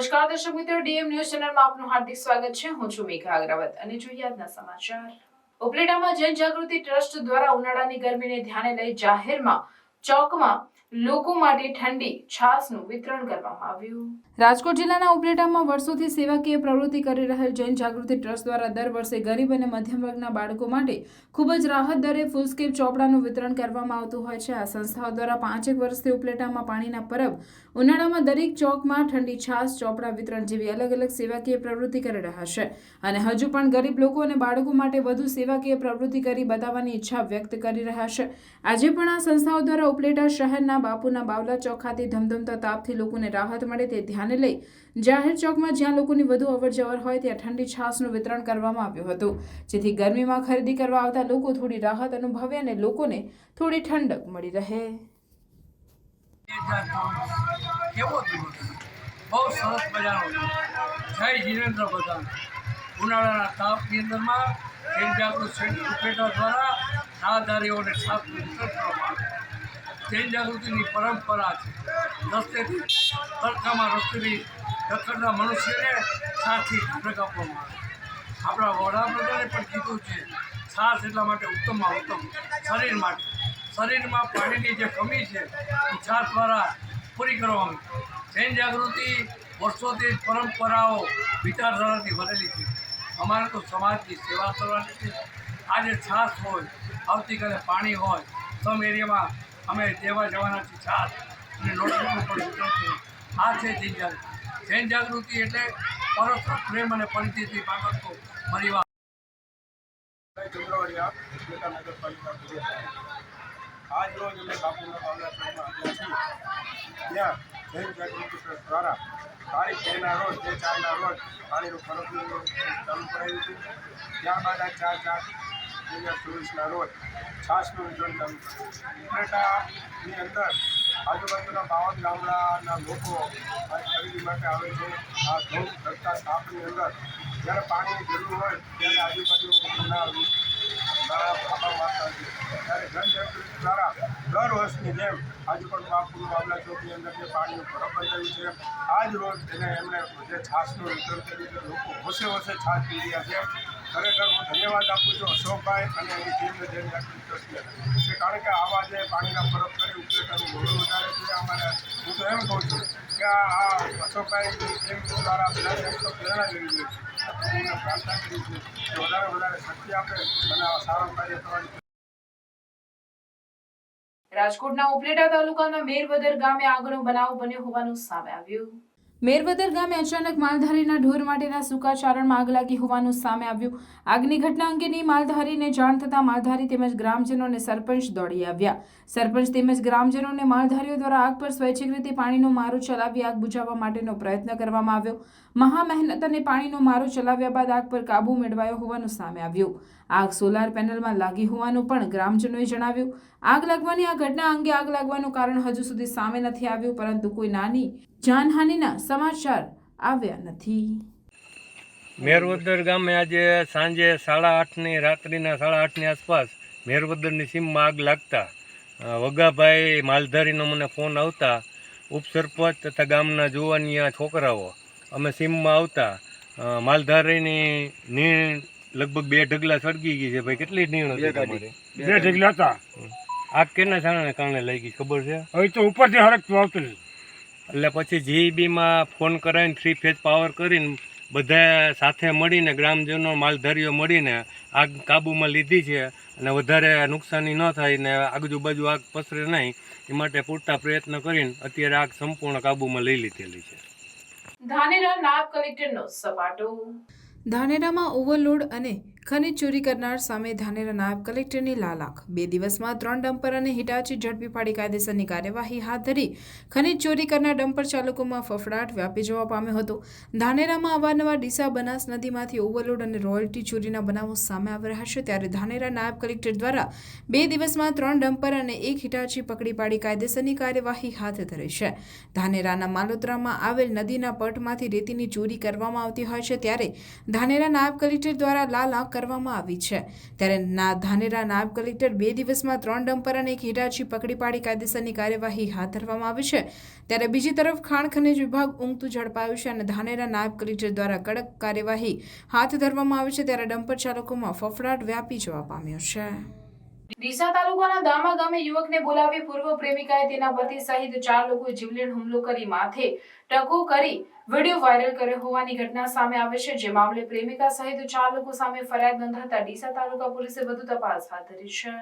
નમસ્કાર દર્શક મિત્રો, ડીએમ ન્યૂઝ ચેનલમાં આપનું હાર્દિક સ્વાગત છે। હું છું મેઘા અગ્રવાલ અને જોઈએ આજના સમાચાર। ઉપલેટામાં જન જાગૃતિ ટ્રસ્ટ દ્વારા ઉનાળાની ગરમીને ધ્યાને લઈ જાહેરમાં ચોકમાં લોકો માટે ઠંડી છાશનું વિતરણ કરવામાં આવ્યું। રાજકોટ જિલ્લાના ઉપલેટામાં વર્ષોથી સેવાકીય પ્રવૃત્તિ કરી રહેલ જન જાગૃતિ ટ્રસ્ટ દ્વારા દર વર્ષે ગરીબ અને મધ્યમ વર્ગના બાળકો માટે ખૂબ જ રાહત દરે ફૂલસ્કેપ ચોપડાનું વિતરણ કરવામાં આવતું હોય છે। આ સંસ્થાઓ દ્વારા 5 વર્ષથી ઉપલેટામાં પાણીના પરબ ઉનાળામાં દરેક ચોકમાં ઠંડી છાશ ચોપડા વિતરણ જેવી અલગ અલગ સેવાકીય પ્રવૃત્તિ કરી રહ્યા છે અને હજુ પણ ગરીબ લોકો અને બાળકો માટે વધુ સેવાકીય પ્રવૃત્તિ કરી બતાવવાની ઈચ્છા વ્યક્ત કરી રહ્યા છે। આજે પણ આ સંસ્થાઓ દ્વારા ઉપલેટા શહેરના બાપુના બાવલા ચોક ખાતે ધમધમતા તાપથી લોકોને રાહત મળે તે ધ્યાને લઈ જાહેર ચોકમાં જ્યાં લોકોની વધુ અવરજવર હોય ત્યાં ઠંડી છાશનું વિતરણ કરવામાં આવ્યું હતું, જેથી ગરમીમાં ખરીદી કરવા આવતા લોકો થોડી રાહત અનુભવે અને લોકોને થોડી ઠંડક મળી રહે। કેવો દિવસ બહુ સરસ મજાનો જય જીનેન્દ્ર બધાને ઉનાળાના તાપની અંદરમાં જન જાગૃતિ સેન્ટર ઉપલેટા દ્વારા રાહદારીઓને છાશનું વિતરણ કરવામાં આવે। જન જાગૃતિની પરંપરા છે। રસ્તેથી તડકામાં રસ્તેથી રખડતા મનુષ્યને છાશથી ઠંડક આપવામાં આવે। આપણા વડાપ્રધાને પણ કીધું છે છાશ એટલા માટે ઉત્તમમાં ઉત્તમ શરીર માટે। શરીરમાં પાણીની જે કમી છે એ છાશ દ્વારા પૂરી કરવામાં। જન જાગૃતિ વર્ષોથી પરંપરાઓ વિચારધારાથી ભરેલી છે। અમારે તો સમાજની સેવા કરવાની છે। આજે છાશ હોય, આવતીકાલે પાણી હોય, સમ એરિયામાં અમે દેવા જવાના છીએ છાશ અને નોટબુકનું પણ વિતરણ કર્યું। આ છે જન જાગૃતિ। જન જાગૃતિ એટલે પરસ્પર પ્રેમ અને પરિચયથી પાકતો પરિવાર। આજ રોજ અમે બાપુના બાવલા ચોકમાં આવ્યા છીએ। ત્યાં જન જાગૃતિ ટ્રસ્ટ દ્વારા તારીખ 2ના રોજ 2/4ના રોજ પાણીનું ફરકનું ચાલુ કરાયું હતું। ત્યારબાદ આ 4/4/2024ના રોજ છાશનું વિતરણ ચાલુ કર્યું। ઉપલેટાની અંદર આજુબાજુના 52 ગામડાના લોકો આ ખરીદી માટે આવે છે। આ ધોમ ધરતા તાપની અંદર જ્યારે પાણીની જરૂર હોય ત્યારે આજુબાજુના ભાભા મારતા છે ત્યારે જન જાગૃતિ દ્વારા દર વર્ષની જેમ આજે પણ બાપુના બાવલા ચોકની અંદર જે પાણીનું પરબ બંધાયું છે આજ રોજ એમણે જે છાશનું વિતરણ કર્યું છે। લોકો હોશે હોશે છાશ પી રહ્યા છે। ખરેખર હું ધન્યવાદ આપું છું અશોકભાઈ અને એની ટીમને જન જાગૃતિ ટ્રસ્ટને કે કારણ કે આવા જે પાણીના પરબ કરી ઉપલેટાનું ગૌરવ વધારે છે। અમારે હું તો એમ કહું છું કે આ અશોકભાઈની ટીમ દ્વારા બધાને એક તો પ્રેરણા લેવી જોઈએ છે। એમને પ્રાર્થના કરી છે કે વધારે શક્તિ આપે અને આ સારું કાર્ય કરવાની। રાજકોટના ઉપલેટા તાલુકાના મેરવદર ગામે આગનો બનાવ બન્યો હોવાનું સામે આવ્યું। મેરવદર ગામે અચાનક માલધારીના ઢોર માટેના સૂકાચારણમાં આગ લાગી હોવાનું સામે આવ્યું। આગની ઘટના અંગેની માલધારીને જાણ થતાં માલધારી તેમજ ગ્રામજનો અને સરપંચ દોડી આવ્યા। સરપંચ તેમજ ગ્રામજનોને માલધારીઓ દ્વારા આગ પર સ્વૈચ્છિક રીતે પાણીનો મારો ચલાવી આગ બુઝાવવા માટેનો પ્રયત્ન કરવામાં આવ્યો। મહા મહેનત અને પાણીનો મારો ચલાવ્યા બાદ આગ પર કાબુ મેળવાયો હોવાનું સામે આવ્યું। આગ સોલાર પેનલમાં લાગી હોવાનું પણ ગ્રામજનોએ જણાવ્યું। આગ લાગવાની આ ઘટના અંગે આગ લાગવાનું કારણ હજુ સુધી સામે નથી આવ્યું, પરંતુ કોઈ નાની જાનહાનિના સમાચાર આવ્યા નથી। મેરવદર ગામે આજે સાંજે 8:30ની રાત્રિના 8:30ની આસપાસ મેરવદરની સીમમાં આગ લાગતા વગાભાઈ માલધારીનો મને ફોન આવતા ઉપસરપંચ તથા ગામના જુવાનિયા છોકરાઓ અમે સીમમાં આવતા માલધારીની નીણ લગભગ 2 ઢગલા સળગી ગઈ છે। ભાઈ કેટલી નીણ હતી તમારી? 2 ઢગલા હતા। આગ કેના કારણે લાગી ખબર છે? હવે તો ઉપરથી હરકતું આવતું એટલે પછી જીઈબીમાં ફોન કરાવીને 3 ફેઝ પાવર કરીને બધા સાથે મળીને ગ્રામજનો માલધારીઓ મળીને આગ કાબૂમાં લીધી છે અને વધારે નુકસાની ન થાય ને આજુબાજુ આગ પસરે નહીં એ માટે પૂરતા પ્રયત્ન કરીને અત્યારે આગ સંપૂર્ણ કાબૂમાં લઈ લીધેલી છે। ધાનેરા નાયબ કલેક્ટરનો સપાટો। ધાનેરામાં ઓવરલોડ અને ખનીજ ચોરી કરનાર સામે ધાનેરા નાયબ કલેક્ટરની લાલાખ। 2 દિવસમાં 3 ડમ્પર અને હિટાચી ઝડપી પાડી કાયદેસરની કાર્યવાહી હાથ ધરી ખનીજ ચોરી કરનાર ડમ્પર ચાલકોમાં ફફડાટ વ્યાપી જવા પામ્યો હતો। ધાનેરામાં અવારનવાર ડીસા બનાસ નદીમાંથી ઓવરલોડ અને રોયલ્ટી ચોરીના બનાવો સામે આવી રહ્યા છે, ત્યારે ધાનેરા નાયબ કલેક્ટર દ્વારા 2 દિવસમાં 3 ડમ્પર અને 1 હિટાચી પકડી પાડી કાયદેસરની કાર્યવાહી હાથ ધરી છે। ધાનેરાના માલોતરામાં આવેલ નદીના પટમાંથી રેતીની ચોરી કરવામાં આવતી હોય છે, ત્યારે ધાનેરા નાયબ કલેક્ટર દ્વારા લાલાખ કરવામાં આવી છે। ત્યારે ધાનેરા નાયબ કલેક્ટર 2 દિવસમાં 3 ડમ્પર અને 1 હિટાચી પકડી પાડી કાયદેસરની કાર્યવાહી હાથ ધરવામાં આવી છે। ત્યારે બીજી તરફ ખાણ ખનિજ વિભાગ ઊંઘતું ઝડપાયું છે અને ધાનેરા નાયબ કલેક્ટર દ્વારા કડક કાર્યવાહી હાથ ધરવામાં આવી છે। ત્યારે ડમ્પર ચાલકોમાં ફફડાટ વ્યાપી જવા પામ્યો છે। ડીસા તાલુકાના દામા ગામે યુવકને બોલાવી પૂર્વ પ્રેમિકાએ તેના પતિ સહિત 4 લોકોએ જીવલેણ હુમલો કરી માથે ટકો કરી વિડીયો વાયરલ કર્યો હોવાની ઘટના સામે આવે છે। જે મામલે પ્રેમિકા સહિત 4 લોકો સામે ફરિયાદ નોંધાતા ડીસા તાલુકા પોલીસે વધુ તપાસ હાથ ધરી છે।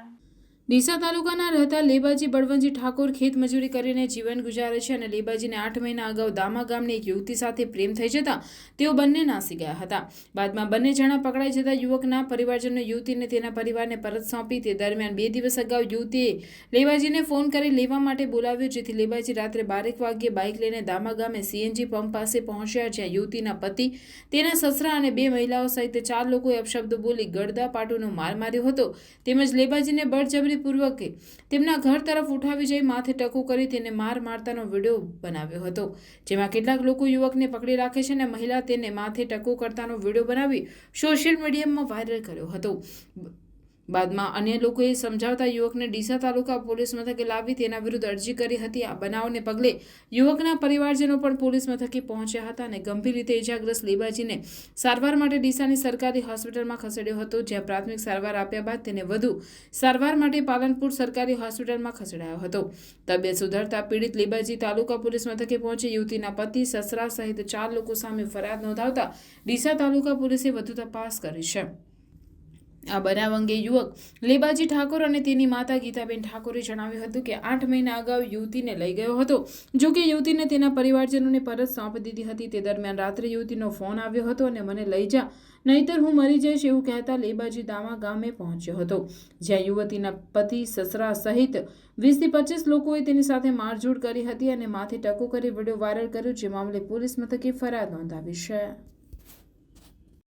ડીસા તાલુકાના રહેતા લેબાજી બળવંતજી ઠાકોર ખેત મજૂરી કરીને જીવન ગુજારે છે અને લેબાજીને 8 મહિના અગાઉ દામા ગામની એક યુવતી સાથે પ્રેમ થઈ જતા તેઓ બંને નાસી ગયા હતા। બાદમાં બંને જણા પકડાઈ જતા યુવકના પરિવારજનોએ યુવતીને તેના પરિવારને પરત સોંપી। તે દરમિયાન 2 દિવસ અગાઉ યુવતીએ લેબાજીને ફોન કરી લેવા માટે બોલાવ્યો, જેથી લેબાજી રાત્રે 12 વાગ્યે બાઇક લઈને દામા ગામે સીએનજી પંપ પાસે પહોંચ્યા, જ્યાં યુવતીના પતિ, તેના સસરા અને 2 મહિલાઓ સહિત 4 લોકોએ અપશબ્દો બોલી ગળદા પાટુનો માર માર્યો હતો તેમજ લેબાજીને બળજબરી પૂર્વકે તેમના ઘર તરફ ઉઠાવી જઈ માથે ટકો કરી તેને માર મારતાનો વિડીયો બનાવ્યો હતો। જેમાં કેટલાક લોકો યુવકને પકડી રાખે છે અને મહિલા તેને માથે ટકો કરતાનો વિડીયો બનાવી સોશિયલ મીડિયામાં વાયરલ કર્યો હતો। બાદમાં અન્ય લોકોએ સમજાવતા યુવકને ડીસા તાલુકા પોલીસ મથકે લાવી તેના વિરુદ્ધ અરજી કરી હતી। આ બનાવને પગલે યુવકના પરિવારજનો પણ પોલીસ મથકે પહોંચ્યા હતા અને ગંભીર રીતે ઇજાગ્રસ્ત લેબાજીને સારવાર માટે ડીસાની સરકારી હોસ્પિટલમાં ખસેડ્યો હતો, જ્યાં પ્રાથમિક સારવાર આપ્યા બાદ તેને વધુ સારવાર માટે પાલનપુર સરકારી હોસ્પિટલમાં ખસેડાયો હતો। તબિયત સુધરતા પીડિત લેબાજી તાલુકા પોલીસ મથકે પહોંચી યુવતીના પતિ, સસરા સહિત 4 લોકો સામે ફરિયાદ નોંધાવતા ડીસા તાલુકા પોલીસે વધુ તપાસ કરી છે। આ બનાવ અંગે યુવક લેબાજી ઠાકોર અને તેની માતા ગીતાબેન ઠાકોરે જણાવ્યું હતું કે 8 મહિના અગાઉ યુવતીને લઈ ગયો હતો, જો કે યુવતીને તેના પરિવારજનોને પરત સોંપી દીધી હતી। તે દરમિયાન રાત્રે યુવતીનો ફોન આવ્યો હતો અને મને લઈ જા, નહીતર હું મરી જઈશ એવું કહેતા લેબાજી દામા ગામે પહોંચ્યો હતો, જ્યાં યુવતીના પતિ, સસરા સહિત 20 થી 25 લોકોએ તેની સાથે મારઝૂડ કરી હતી અને માથે ટકો કરી વિડીયો વાયરલ કર્યો, જે મામલે પોલીસ મથકે ફરિયાદ નોંધાવી છે।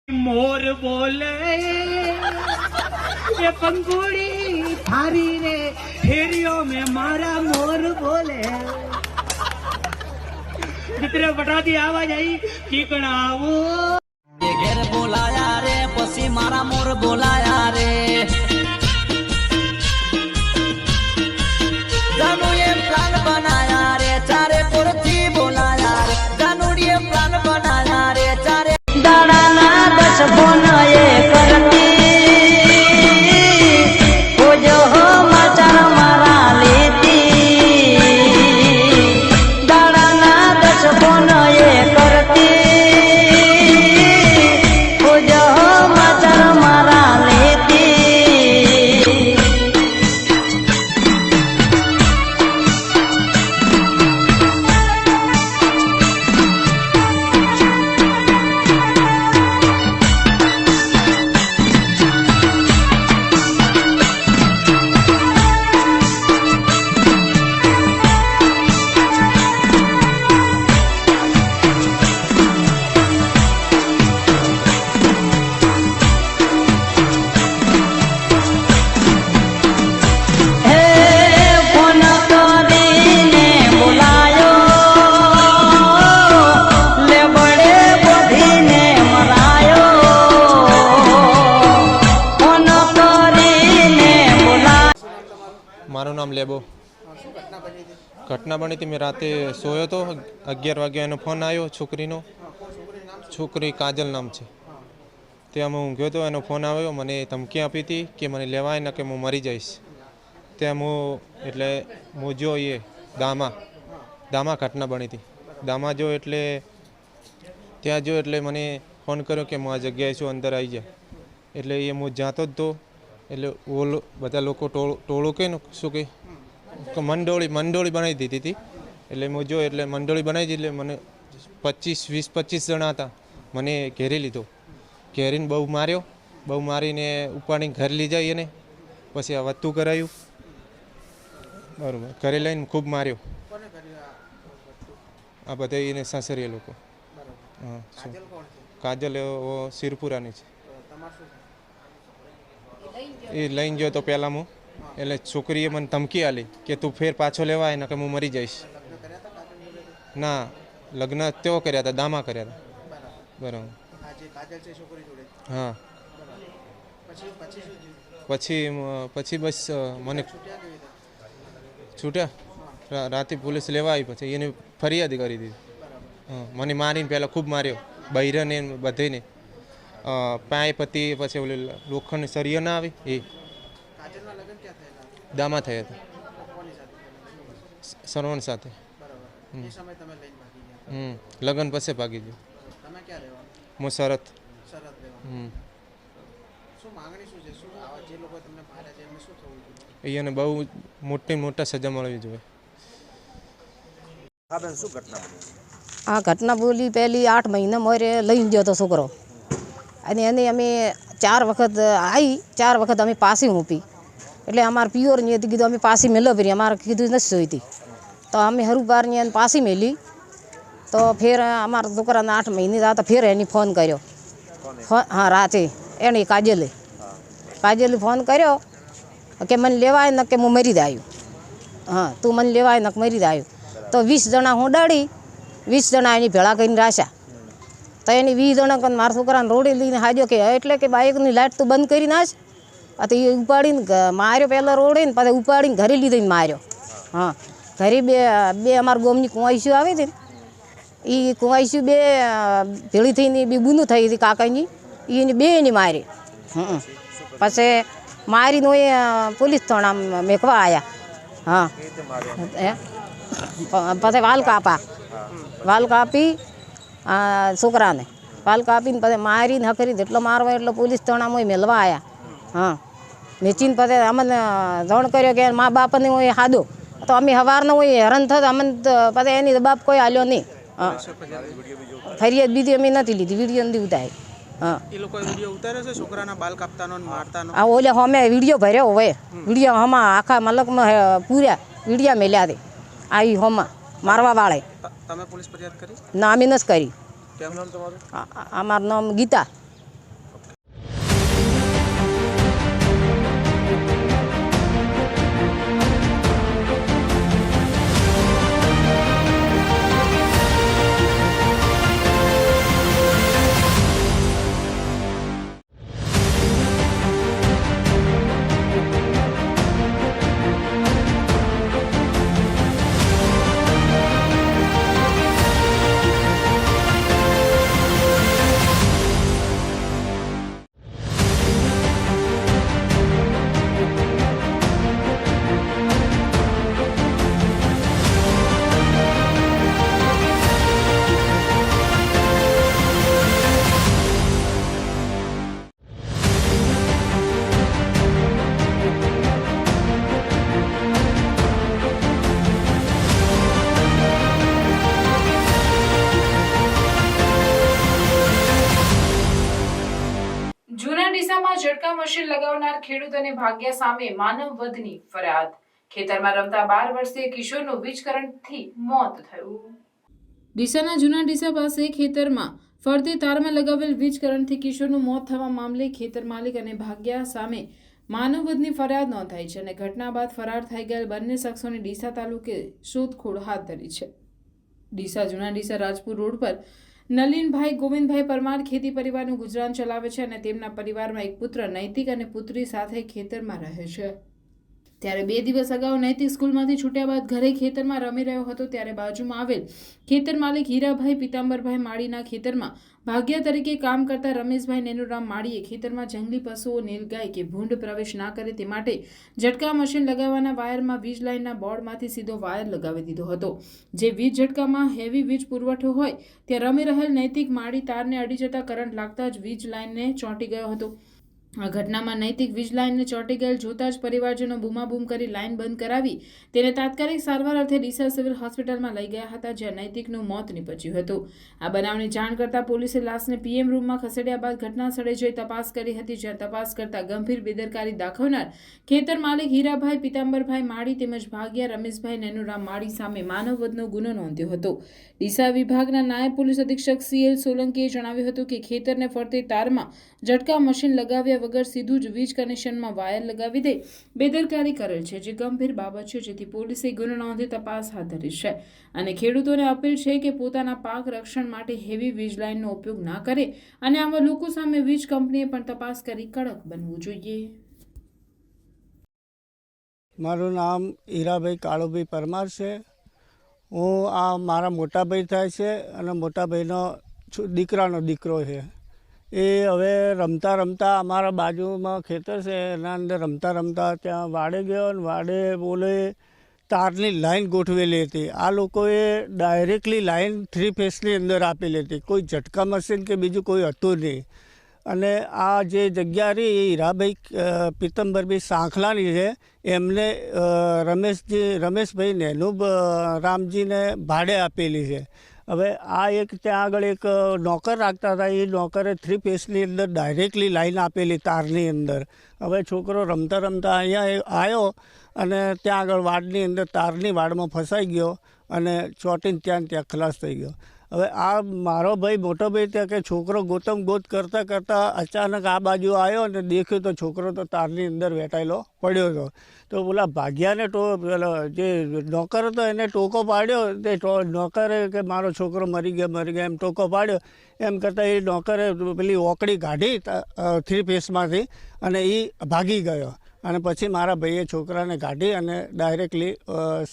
मोर बोले ये पंगुड़ी थारी रे फेरियों में मारा मोर बोले जितने बटा दी आवाज आई कीकणावो ये घेर बोलाया रे पसी मारा मोर बोलाया रे जानू ये प्लान बनाया रे चारे पुरती बोलाया रे जानू ये प्लान बनाया रे चारे दाड़ा फोन ये करती वो जो हो मचर मारा लेती दाड़ा 10 फोन ये करती वो जो हो मचर मारा लेती મારું નામ લેબો। ઘટના બની હતી, મેં રાતે સોયો હતો, 11 વાગ્યા એનો ફોન આવ્યો છોકરીનો, છોકરી કાજલ નામ છે, ત્યાં હું ગયો હતો, એનો ફોન આવ્યો, મને ધમકી આપી હતી કે મને લેવાય ને કે હું મરી જઈશ। ત્યાં એટલે હું જો એ દામા ઘટના બની હતી, દામા જો એટલે ત્યાં જો એટલે મને ફોન કર્યો કે હું આ જગ્યાએ છું, અંદર આવી જાય। એટલે એ હું જાતો જ તો એટલે બધા લોકો ટોળું કે શું કે મંડોળી બનાવી દીધી હતી। એટલે હું જો એટલે મંડોળી બનાવી દીધી, એટલે મને 20-25 જણા હતા, મને ઘેરી લીધો, ઘેરીને બહુ મારીને ઉપાડીને ઘરે લઈ જાય એને, પછી આ વધતું કરાયું, બરાબર, ઘરે લઈને ખૂબ માર્યો, આ બધા એને સાસરીએ લોકો। હા, કાજલ શિરપુરાની છે, એ લઈને ગયો તો પહેલાં હું, એટલે છોકરીએ મને ધમકી આલી કે તું ફેર પાછો લેવા આવે ને કે હું મરી જઈશ। ના, લગ્ન તેઓ કર્યા હતા, દામા કર્યા હતા, બરાબર, હા। પછી બસ મને છૂટ્યા. રાતે પોલીસ લેવા આવી, પછી એને ફરિયાદ કરી દીધી. મને મારીને પહેલાં ખૂબ માર્યો, બૈરને બધેને પાય પતિ, પછી ઓલી લોખંડની સરિયો ના આવી એ દામા થયા હતા સરવણ સાથે. લગ્ન પછી ભાગી ગયો. હું શરત. એને બહુ મોટા સજા મળવી જોઈએ. આ ઘટના બોલી પહેલી 8 મહિના મોરે લઈને ગયો હતો છોકરો, અને એને અમે 4 વખત આવી, 4 વખત અમે પાસી મૂકી. એટલે અમારે પ્યોરની હતી, કીધું અમે પાસી મેલો ફરી, અમારે કીધું નથી જોઈતી. તો અમે હરુબારની એને પાસી મેલી. તો ફેર અમારા છોકરાને 8 મહિને હતા, ફેર એને ફોન કર્યો. હા, રાતે એને કાજલે ફોન કર્યો કે મને લેવાય ને કે હું મરી દાયું. હા, તું મને લેવાય ને મરી દાયું. તો 20 જણા હું ડાળી, 20 જણા એની ભેળા કરીને રાખ્યા. તો એની 20 જણા કરીને મારા છોકરાને રોડે લઈને હાજ્યો કે એટલે કે બાઇકની લાઇટ તું બંધ કરી નાખ. તો એ ઉપાડીને માર્યો પહેલાં રોડે ને, પછી ઉપાડીને ઘરે લીધીને માર્યો. હા, ઘરે બે અમારા ગામની કુંવાઈશું આવી હતી ને, એ કુંવાઈશું બે ભેળી થઈને બે બૂનું થઈ હતી કાકાની, એને બેની મારી. પછી મારીને એ પોલીસ થાણા મેકવા આવ્યા. હા, પછી વાલ કાપી છોકરાને વાલ કાપીને પછી મારીને હકરી જેટલો મારવા એટલો પોલીસ થાણામાં મેળવા આવ્યા. હા, મેચીને પછી અમને જાણ કર્યો કે મા બાપને હું હાદો. તો અમે સવારનો હોય હેરાન થતા, અમને પછી એની બાપ કોઈ હાલ્યો નહીં. હા, ફરિયાદ બીજી અમે નથી લીધી, વિડીયો નથી ઉતારી. હા, એ લોકોએ વિડીયો ઉતાર્યો છે છોકરાના બાલ કાપતાનો ને મારતાનો? આ ઓલે અમે વિડીયો ભર્યો હોય, વિડીયો હમા આખા મલકમાં પૂરા વિડીયા મેલ્યા દે. આવી હોમાં મારવા વાળે. તમે પોલીસ ફરિયાદ કરી? ના, અમે નથી કરી. કેમ નામ તમારું? અમારું નામ ગીતા. ડીસામાં ઝટકા મશીન લગાવનાર ખેડૂત અને ભાગ્યા સામે માનવ વધની ફરિયાદ. ખેતરમાં રમતા 12 વર્ષીય કિશોરનું વીજ કરંટથી મોત થયું. ડીસાના જૂના ડીસા પાસે ખેતરમાં ફરતી તારમાં લગાવેલ વીજ કરંટથી કિશોરનું મોત થવા મામલે ખેતર માલિક અને ભાગ્યા સામે માનવ વધની ફરિયાદ નોંધાઈ છે અને ઘટના બાદ ફરાર થઈ ગયેલ બંને શખ્સોની ડીસા તાલુકે શોધખોળ હાથ ધરી છે. ડીસા જૂના ડીસા રાજપુર રોડ પર નલિનભાઈ ગોવિંદભાઈ પરમાર ખેતી પરિવારનું ગુજરાન ચલાવે છે અને તેમના પરિવારમાં એક પુત્ર નૈતિક અને પુત્રી સાથે ખેતરમાં રહે છે. ત્યારે 2 દિવસ અગાઉ નૈતિક સ્કૂલમાંથી છૂટ્યા બાદ ઘરે ખેતરમાં રમી રહ્યો હતો ત્યારે બાજુમાં આવેલ ખેતર માલિક હીરાભાઈ પિતાંબરભાઈ માળીના ખેતરમાં ભાગ્યા તરીકે કામ કરતા રમેશભાઈ નેનુરામ માળીએ ખેતરમાં જંગલી પશુઓ નીલગાય કે ભૂંડ પ્રવેશ ના કરે તે માટે ઝટકા મશીન લગાવવાના વાયરમાં વીજ લાઇનના બોર્ડમાંથી સીધો વાયર લગાવી દીધો હતો. જે વીજ ઝટકામાં હેવી વીજ પુરવઠો હોય ત્યાં રમી રહેલ નૈતિક માળી તારને અડી જતા કરંટ લાગતા જ વીજ લાઇનને ચોંટી ગયો હતો. આ ઘટનામાં નૈતિક વીજ લાઇનને ચોંટી ગયેલ જોતા જ પરિવારજનો બૂમાબૂમ કરી લાઇન બંધ કરાવી તેને તાત્કાલિક સારવાર અર્થે ડીસા સિવિલ હોસ્પિટલમાં લઈ ગયા હતા, જ્યાં નૈતિકનું મોત નીપજ્યું હતું. આ બનાવની જાણ કરતા પોલીસે લાશને પીએમ રૂમમાં ખસેડ્યા બાદ ઘટના સ્થળે જઈ તપાસ કરી હતી, જ્યાં તપાસ કરતા ગંભીર બેદરકારી દાખવનાર ખેતર માલિક હીરાભાઈ પિતાંબરભાઈ માળી તેમજ ભાગ્યા રમેશભાઈ નેનુરામ માળી સામે માનવવધનો ગુનો નોંધ્યો હતો. ડીસા વિભાગના નાયબ પોલીસ અધિક્ષક CL સોલંકીએ જણાવ્યું હતું કે ખેતરને ફરતી તારમાં ઝટકા મશીન લગાવ્યા જોયા વગર સીધું જ વીજ કનેક્શનમાં વાયર લગાવી દે બેદરકારી કરેલ છે, જે ગંભીર બાબત છે, જેથી પોલીસે ગુનો નોંધી તપાસ હાથ ધરી છે અને ખેડૂતોને અપીલ છે કે પોતાના પાક રક્ષણ માટે હેવી વીજ લાઇનનો ઉપયોગ ના કરે અને આવા લોકો સામે વીજ કંપનીએ પણ તપાસ કરી કડક બનવું જોઈએ. મારું નામ હીરાભાઈ કાળુભાઈ પરમાર છે. હું આ મારા મોટાભાઈ થાય છે અને મોટાભાઈનો દીકરાનો દીકરો છે. એ હવે રમતા રમતા અમારા બાજુમાં ખેતર છે એના અંદર રમતા રમતા ત્યાં વાડે ગયો અને વાડે બોલે તારની લાઈન ગોઠવેલી હતી. આ લોકોએ ડાયરેક્ટલી લાઈન 3 ફેસની અંદર આપેલી હતી. કોઈ ઝટકા મશીન કે બીજું કોઈ હતું નહીં. અને આ જે જગ્યા રહી એ હીરાભાઈ પીતમ્બરભાઈ સાંખલાની છે. એમને રમેશભાઈ નેનું રામજીને ભાડે આપેલી છે. હવે આ એક ત્યાં આગળ એક નોકર રાખતા હતા. એ નોકરે 3 ફેસની અંદર ડાયરેક્ટલી લાઈન આપેલી તારની અંદર. હવે છોકરો રમતા રમતા અહીંયા આવ્યો અને ત્યાં આગળ વાડની અંદર તારની વાડમાં ફસાઈ ગયો અને ચોંટીને ત્યાં ખલાસ થઈ ગયો. હવે આ મારો ભાઈ મોટો ભાઈ ત્યાં કે છોકરો ગોતમ ગોત કરતાં કરતાં અચાનક આ બાજુ આવ્યો અને દેખ્યો તો છોકરો તો તારની અંદર વેટાયેલો પડ્યો હતો. તો પેલા ભાગ્યાને પેલો જે નોકર હતો એને ટોકો પાડ્યો. તે નોકરે કે મારો છોકરો મરી ગયા એમ ટોકો પાડ્યો. એમ કરતાં એ નોકરે પેલી ઓકડી કાઢી 3 ફેસમાંથી અને એ ભાગી ગયો. અને પછી મારા ભાઈએ છોકરાને કાઢી અને ડાયરેક્ટલી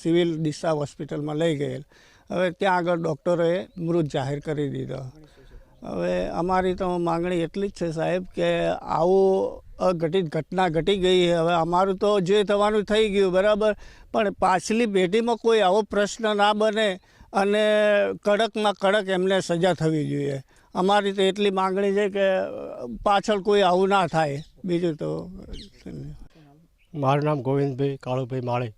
સિવિલ ડિસ્સા હોસ્પિટલમાં લઈ ગયેલ. હવે ત્યાં આગળ ડૉક્ટરોએ મૃત જાહેર કરી દીધો. હવે અમારી તો માગણી એટલી જ છે સાહેબ કે આવું અઘટિત ઘટના ઘટી ગઈ. હવે અમારું તો જે થવાનું થઈ ગયું બરાબર, પણ પાછલી પેઢીમાં કોઈ આવો પ્રશ્ન ના બને અને કડકમાં કડક એમને સજા થવી જોઈએ. અમારી તો એટલી માગણી છે કે પાછળ કોઈ આવું ના થાય. બીજું તો મારું નામ ગોવિંદભાઈ કાળુભાઈ માળી.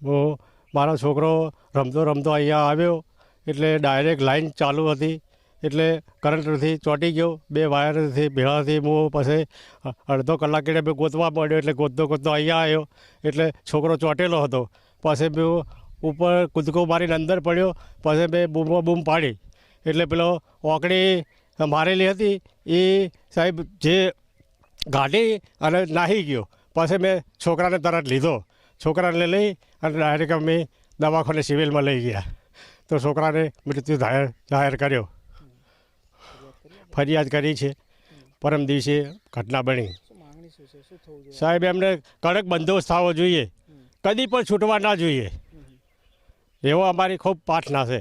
હું મારો છોકરો રમતો રમતો અહીંયા આવ્યો એટલે ડાયરેક્ટ લાઈન ચાલુ હતી એટલે કરંટથી ચોંટી ગયો. 2 વાયરથી ભેળાથી હું પછી અડધો કલાક એટલે ગોતવા પડ્યો. એટલે ગોતતો અહીંયા આવ્યો એટલે છોકરો ચોંટેલો હતો. પછી મેં ઉપર કૂદકો મારીને અંદર પડ્યો. પછી મેં બૂમ પાડી એટલે પેલો ઓકડી મારેલી હતી એ સાહેબ જે ગાડી અને નાહી ગયો. પછી મેં છોકરાને તરત લીધો. છોકરાને લઈ અને ડાયરેક્ટ અમે દવાખાને સિવિલમાં લઈ ગયા તો છોકરાને મૃત્યુ જાહેર કર્યો. ફરિયાદ કરી છે. પરમ દિવસે ઘટના બની. સાહેબ એમને કડક બંદોબસ્ત થવો જોઈએ. કદી પણ છૂટવા ના જોઈએ એવો અમારી ખૂબ પ્રાર્થના છે.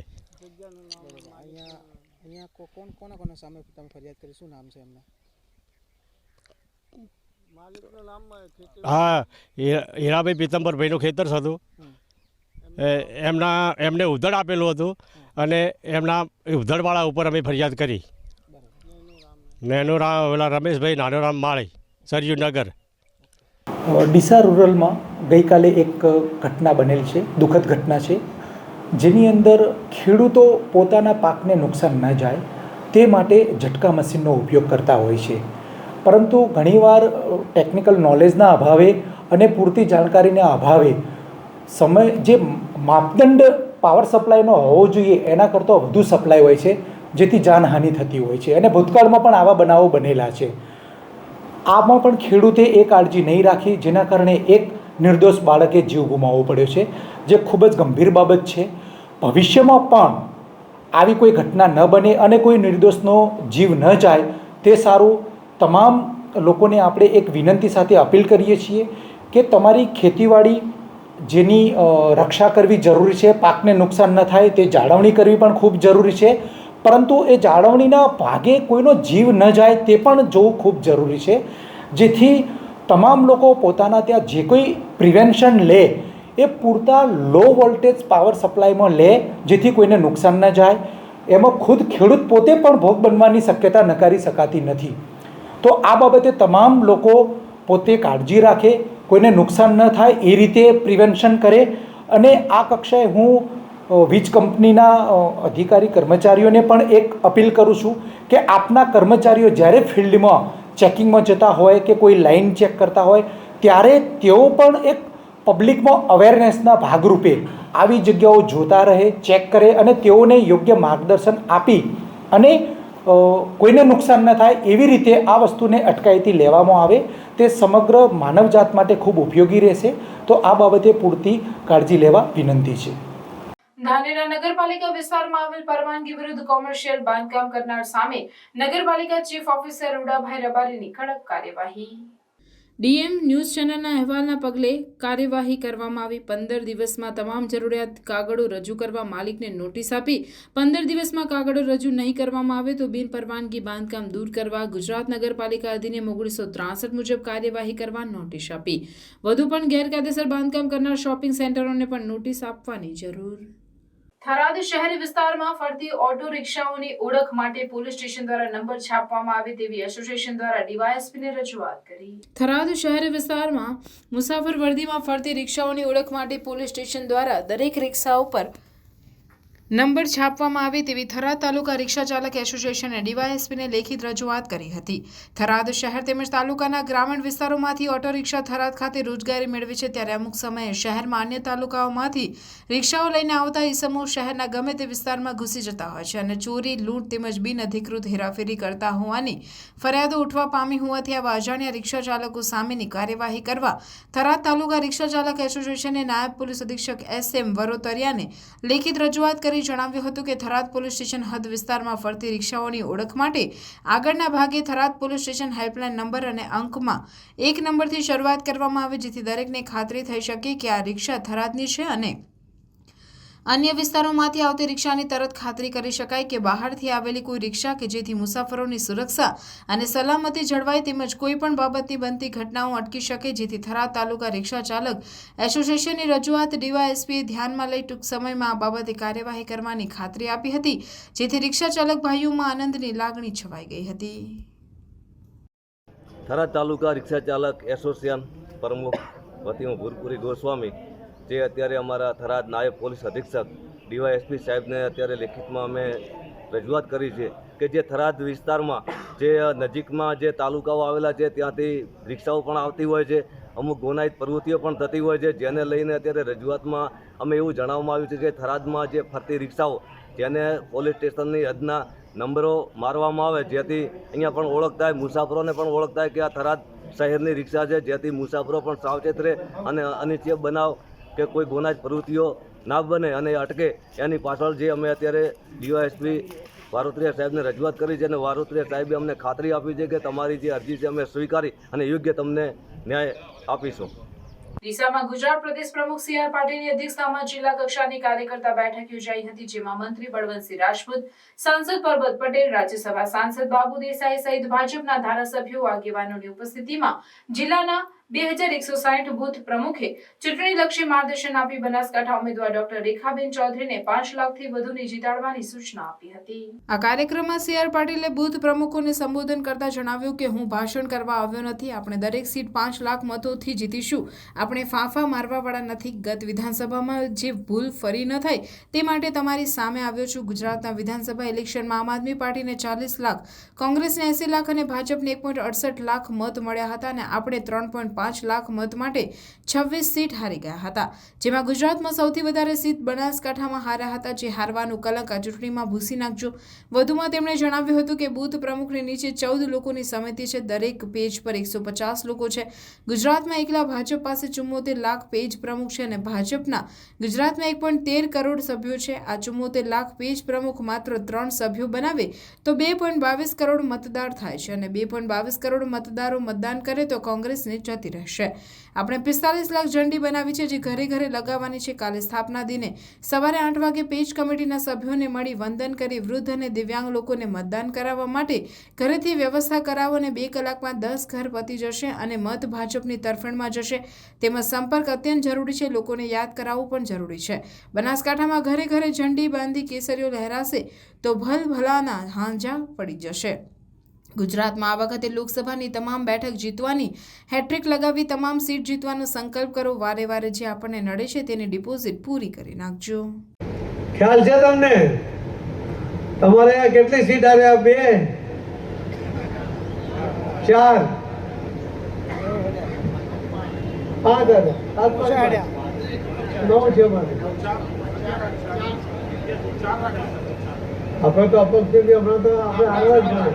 હા, હીરાભાઈ પીતમ્બરભાઈનું ખેતર હતું. એમને ઉધડ આપેલું હતું અને એમના ઉધડવાળા ઉપર અમે ફરિયાદ કરી. ઓલા રમેશભાઈ નાનોરામ માળી, સરયુનગર. ડીસા રૂરલમાં ગઈકાલે એક ઘટના બનેલ છે, દુઃખદ ઘટના છે, જેની અંદર ખેડૂતો પોતાના પાકને નુકસાન ન જાય તે માટે ઝટકા મશીનનો ઉપયોગ કરતા હોય છે. પરંતુ ઘણીવાર ટેકનિકલ નોલેજના અભાવે અને પૂરતી જાણકારીના અભાવે જે માપદંડ પાવર સપ્લાયનો હોવો જોઈએ એના કરતાં વધુ સપ્લાય હોય છે, જેથી જાનહાનિ થતી હોય છે. અને ભૂતકાળમાં પણ આવા બનાવો બનેલા છે. આમાં પણ ખેડૂતે એ કાળજી નહીં રાખી, જેના કારણે એક નિર્દોષ બાળકે જીવ ગુમાવવો પડ્યો છે, જે ખૂબ જ ગંભીર બાબત છે. ભવિષ્યમાં પણ આવી કોઈ ઘટના ન બને અને કોઈ નિર્દોષનો જીવ ન જાય તે સારું. તમામ લોકોને આપણે એક વિનંતી સાથે અપીલ કરીએ છીએ કે તમારી ખેતીવાડી જેની રક્ષા કરવી જરૂરી છે, પાકને નુકસાન ન થાય તે જાળવણી કરવી પણ ખૂબ જરૂરી છે. પરંતુ એ જાળવણીના ભાગે કોઈનો જીવ ન જાય તે પણ જોવું ખૂબ જરૂરી છે, જેથી તમામ લોકો પોતાના ત્યાં જે કોઈ પ્રિવેન્શન લે એ પૂરતા લો વોલ્ટેજ પાવર સપ્લાયમાં લે, જેથી કોઈને નુકસાન ન જાય. એમાં ખુદ ખેડૂત પોતે પણ ભોગ બનવાની શક્યતા નકારી શકાતી નથી. તો આ બાબતે તમામ લોકો પોતે કાળજી રાખે, કોઈને નુકસાન ન થાય એ રીતે પ્રિવેન્શન કરે. અને આ કક્ષાએ હું વીજ કંપનીના અધિકારી કર્મચારીઓને પણ એક અપીલ કરું છું કે આપના કર્મચારીઓ જ્યારે ફિલ્ડમાં ચેકિંગમાં જતા હોય કે કોઈ લાઈન ચેક કરતા હોય ત્યારે તેઓ પણ એક પબ્લિકમાં અવેરનેસના ભાગરૂપે આવી જગ્યાઓ જોતા રહે, ચેક કરે અને તેઓને યોગ્ય માર્ગદર્શન આપી અને કોઈને નુકસાન ન થાય એવી રીતે આ વસ્તુને અટકાયતી લેવામાં આવે તે સમગ્ર માનવજાત માટે ખૂબ ઉપયોગી રહેશે. તો આ બાબતે પૂરતી કાળજી લેવા વિનંતી છે. ધાનેરા નગરપાલિકા વિસ્તારમાં આવેલ પરવાનગી વિરુદ્ધ કોમર્શિયલ બાંધકામ કરનાર સામે નગરપાલિકા ચીફ ઓફિસર ઉડાભાઈ રબારીની કડક કાર્યવાહી. ડીએમ ન્યૂઝ ચેનલના અહેવાલના પગલે કાર્યવાહી કરવામાં આવી. 15 દિવસમાં તમામ જરૂરિયાત કાગળો રજૂ કરવા માલિકને નોટિસ આપી. 15 દિવસમાં કાગળો રજૂ નહીં કરવામાં આવે તો બિનપરવાનગી બાંધકામ દૂર કરવા ગુજરાત નગરપાલિકા અધિનિયમ 1963 મુજબ કાર્યવાહી કરવા નોટિસ આપી. વધુ પણ ગેરકાયદેસર બાંધકામ કરનાર શોપિંગ સેન્ટરોને પણ નોટિસ આપવાની જરૂર. થરાદ શહેરી વિસ્તારમાં ફરતી ઓટો રિક્ષાઓની ઓળખ માટે પોલીસ સ્ટેશન દ્વારા નંબર છાપવામાં આવે તેવી એસોસિએશન દ્વારા ડીવાયએસપીને રજૂઆત કરી. થરાદ શહેરી વિસ્તારમાં મુસાફર વર્દીમાં ફરતી રિક્ષાઓની ઓળખ માટે પોલીસ સ્ટેશન દ્વારા દરેક રિક્ષાઓ પર નંબર છાપવામાં આવે તેવી થરાદ તાલુકા રિક્ષા ચાલક એસોસિએશને ડીવાયએસપીને લેખિત રજૂઆત કરી હતી. થરાદ શહેર તેમજ તાલુકાના ગ્રામીણ વિસ્તારોમાંથી ઓટો રિક્ષા થરાદ ખાતે રોજગારી મેળવે છે ત્યારે અમુક સમયે શહેરમાં અન્ય તાલુકાઓમાંથી રિક્ષાઓ લઈને આવતા ઈસમો શહેરના ગમે તે વિસ્તારમાં ઘૂસી જતા હોય છે અને ચોરી, લૂંટ તેમજ બિનઅધિકૃત હેરાફેરી કરતા હોવાની ફરિયાદો ઉઠવા પામી હોવાથી આવા અજાણ્યા રિક્ષા ચાલકો સામેની કાર્યવાહી કરવા થરાદ તાલુકા રિક્ષા ચાલક એસોસિએશને નાયબ પોલીસ અધિક્ષક SM વરોતરિયાને લેખિત રજૂઆત કરી જણાવ્યું હતું કે થરાદ પોલીસ સ્ટેશન હદ વિસ્તારમાં ફરતી રિક્ષાઓની ઓળખ માટે આગળના ભાગે Tharad police station helpline number અને અંકમાં 1 નંબરથી શરૂઆત કરવામાં આવે જેથી દરેકને ખાતરી થઈ શકે કે આ રિક્ષા થરાદની છે અને અન્ય વિસ્તારોમાંથી આવતી રિક્ષાની તરત ખાતરી કરી શકાય કે બહારથી આવેલી કોઈ રિક્ષા કે જેથી મુસાફરોની સુરક્ષા અને સલામતી જળવાય તેમજ કોઈ પણ બાબતની બનતી ઘટનાઓ અટકી શકે જેથી થરાદ તાલુકા રિક્ષા ચાલક એસોસિએશનની રજૂઆત ડીવાયએસપીએ ધ્યાનમાં લઈ ટૂંક સમયમાં આ બાબતે કાર્યવાહી કરવાની ખાતરી આપી હતી જેથી રિક્ષા ચાલક ભાઈઓમાં આનંદની લાગણી છવાઈ ગઈ હતી. થરાદ તાલુકા રિક્ષા ચાલક એસોસિએશન પ્રમુખ વતી ભૂરપુરી ગોસ્વામી જે અત્યારે અમારા થરાદ નાયબ પોલીસ અધિક્ષક ડીવાયએસપી સાહેબને અત્યારે લેખિતમાં અમે રજૂઆત કરી છે કે જે થરાદ વિસ્તારમાં જે નજીકમાં જે તાલુકાઓ આવેલા છે ત્યાંથી રિક્ષાઓ પણ આવતી હોય છે, અમુક ગુનાહિત પ્રવૃત્તિઓ પણ થતી હોય છે જેને લઈને અત્યારે રજૂઆતમાં અમે એવું જણાવવામાં આવ્યું છે કે થરાદમાં જે ફરતી રિક્ષાઓ જેને પોલીસ સ્ટેશનની હદના નંબરો મારવામાં આવે જેથી અહીંયા પણ ઓળખ થાય, મુસાફરોને પણ ઓળખ થાય કે આ થરાદ શહેરની રિક્ષા છે જેથી મુસાફરો પણ સાવચેત રહે અને અનિચ્છનીય બનાવ કે કોઈ ગુનાહિત પ્રવૃત્તિઓ ના બને અને અટકે એની પાછળ જે અમે અત્યારે ડીવાયએસપી વારોતરિયા સાહેબને રજૂઆત કરી છે અને વારોતરિયા સાહેબે અમને ખાતરી આપી છે કે તમારી જે અરજી છે અમે સ્વીકારી અને યોગ્ય તમને ન્યાય આપીશું. ડીસામાં ગુજરાત પ્રદેશ પ્રમુખ CR પાટીલની અધ્યક્ષતામાં જિલ્લા કક્ષાની કાર્યકર્તા બેઠક યોજાઈ હતી જેમાં મંત્રી બળવંતસિંહ રાજપૂત, સાંસદ પરબત પટેલ, રાજ્યસભા સાંસદ બાબુ દેસાઈ સહિત ભાજપના ધારાસભ્યો આગેવાનોની ઉપસ્થિતિમાં જિલ્લાના 2160 બૂથ પ્રમુખે ચૂંટણીલક્ષી માર્ગદર્શન આપી બનાસકાંઠા ઉમેદવાર ડોક્ટર રેખાબેન ચૌધરીને 5 લાખથી વધુની જીતાડવાની સૂચના આપી હતી. આ કાર્યક્રમમાં CR પાટીલે બૂથ પ્રમુખોને સંબોધન કરતા જણાવ્યું કે હું ભાષણ કરવા આવ્યો નથી, આપણે દરેક સીટ 5 લાખ મતોથી જીતીશું, આપણે ફાંફા મારવાવાળા નથી. ગત વિધાનસભામાં જે ભૂલ ફરી ન થાય તે માટે તમારી સામે આવ્યો છું. ગુજરાતના વિધાનસભા ઇલેક્શનમાં આમ આદમી પાર્ટીને 40 લાખ, કોંગ્રેસને 80 લાખ અને ભાજપને 1.68 લાખ મત મળ્યા હતા અને આપણે 3.5 લાખ મત માટે 26 સીટ હારી ગયા હતા જેમાં ગુજરાતમાં સૌથી વધારે સીટ બનાસકાંઠામાં હાર્યા હતા જે હારવાનું કલંક આ ચૂંટણીમાં ભૂસી નાખજો. વધુમાં તેમણે જણાવ્યું હતું કે બૂથ પ્રમુખની નીચે 14 લોકોની સમિતિ છે, દરેક પેજ પર 150 લોકો છે. ગુજરાતમાં એકલા ભાજપ પાસે 74 લાખ પેજ પ્રમુખ છે અને ભાજપના ગુજરાતમાં 1.13 કરોડ સભ્યો છે. આ 74 લાખ પેજ પ્રમુખ માત્ર 3 સભ્યો બનાવે તો 2.22 કરોડ મતદાર થાય છે અને 2.22 કરોડ મતદારો મતદાન કરે તો કોંગ્રેસને જતી રહેશે. આપણે 45 લાખ ઝંડી બનાવી છે જે ઘરે ઘરે લગાવવાની છે. કાલે સ્થાપના દિને સવારે 8 વાગે પેજ કમિટીના સભ્યોને મળી વંદન કરી વૃદ્ધ અને દિવ્યાંગ લોકોને મતદાન કરાવવા માટે ઘરેથી વ્યવસ્થા કરાવો અને 2 કલાકમાં 10 ઘર પતી જશે અને મત ભાજપની તરફેણમાં જશે. તેમજ સંપર્ક અત્યંત જરૂરી છે, લોકોને યાદ કરાવવું પણ જરૂરી છે. બનાસકાંઠામાં ઘરે ઘરે ઝંડી બાંધી કેસરીઓ લહેરાશે તો ભલભલાના હાંજા પડી જશે. ગુજરાતમાં આ વખતે લોકસભાની તમામ બેઠક જીતવાની હેટ્રિક લગાવી તમામ સીટ જીતવાનો સંકલ્પ કરો. વારે વારે જે આપણને નડે છે તેની ડિપોઝિટ પૂરી કરી નાખજો. ખ્યાલ છે તમને? તમારે કેટલી સીટ આવ્યા? 2 4 5 9 છે મારે. આપણે તો અપક્ષ છે કે હમણાં તો આપણે આવ્યા જ નહીં